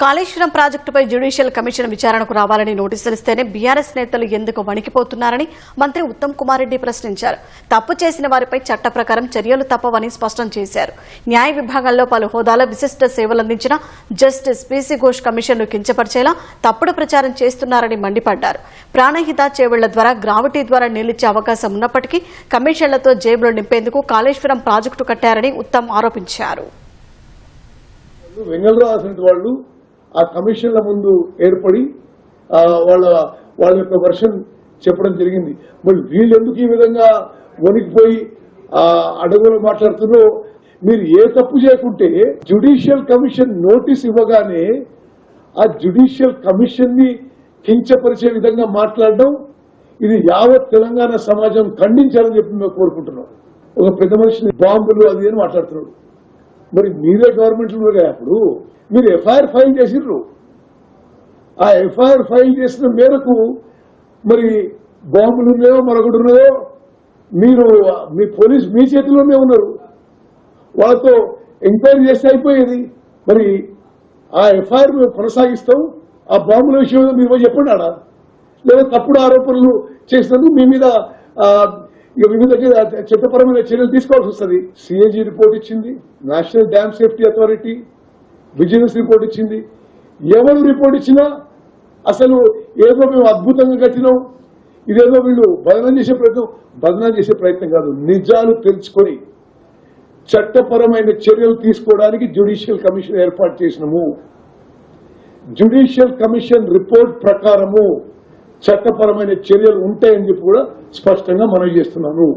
కాళేశ్వరం ప్రాజెక్టుపై judicial commission విచారణకు రావాలని నోటీసులు ఇస్తేనే బీఆర్ఎస్ నేతలు ఎందుకు వణికిపోతున్నారని మంత్రి ఉత్తమ్ కుమార్ రెడ్డి ప్రశ్నించారు. తప్పు చేసిన వారిపై చట్ట ప్రకారం చర్యలు తప్పవని స్పష్టం చేశారు. న్యాయ విభాగాల్లో పలు హోదాలో విశిష్ట సేవలందించిన జస్టిస్ పీసీ ఘోష్ కమిషన్ను కించపరిచేలా తప్పుడు ప్రచారం చేస్తున్నారని మండిపడ్డారు. ప్రాణహిత చేవళ్ల ద్వారా గ్రావిటీ ద్వారా నీళ్లిచ్చే అవకాశం ఉన్నప్పటికీ కమిషన్లతో జేబులు నింపేందుకు కాళేశ్వరం ప్రాజెక్టు కట్టారని ఉత్తమ్ ఆరోపించారు. వాళ్ళు ఆ కమిషన్ల ముందు ఏర్పడి వాళ్ళ యొక్క వర్షన్ చెప్పడం జరిగింది. మరి వీళ్ళెందుకు ఈ విధంగా వణికిపోయి అడుగులు మాట్లాడుతున్నారో, మీరు ఏ తప్పు చేయకుంటే జ్యుడిషియల్ కమిషన్ నోటీస్ ఇవ్వగానే ఆ జ్యుడిషియల్ కమిషన్ ని కించపరిచే విధంగా మాట్లాడడం, ఇది యావత్ తెలంగాణ సమాజం ఖండించాలని చెప్పి మేము కోరుకుంటున్నాం. ఒక పెద్ద మనిషిని బాంబులు అది అని మాట్లాడుతున్నాడు. మరి మీరే గవర్నమెంట్ లో అప్పుడు మీరు ఎఫ్ఐఆర్ ఫైల్ చేసిర్రు. ఆ ఎఫ్ఐఆర్ ఫైల్ చేసిన మేరకు మరి బాంబులు ఉన్నాయో మరొకటి ఉన్నదో మీరు మీ పోలీసు మీ చేతిలోనే ఉన్నారు. వాళ్ళతో ఎంక్వైరీ చేస్తే అయిపోయేది. మరి ఆ ఎఫ్ఐఆర్ మేము కొనసాగిస్తాం. ఆ బాంబుల విషయంలో మీరు చెప్పండి ఆడ, లేదా తప్పుడు ఆరోపణలు చేసినందుకు మీ మీద చట్టపరమైన చర్యలు తీసుకోవాల్సి వస్తుంది. సిఏజీ రిపోర్ట్ ఇచ్చింది, national dam safety authority vigilance report ఇచ్చింది. ఎవరు రిపోర్ట్ ఇచ్చినా అసలు ఏదో మేము అద్భుతంగా కట్టినాం, ఇదేదో వీళ్ళు బదనాం చేసే ప్రయత్నం కాదు. నిజాలు తెలుసుకొని చట్టపరమైన చర్యలు తీసుకోవడానికి జ్యుడిషియల్ కమిషన్ ఏర్పాటు చేసినాము. జ్యుడిషియల్ కమిషన్ రిపోర్ట్ ప్రకారము చట్టపరమైన చర్యలు ఉంటాయని చెప్పి కూడా స్పష్టంగా మనవి చేస్తున్నాను.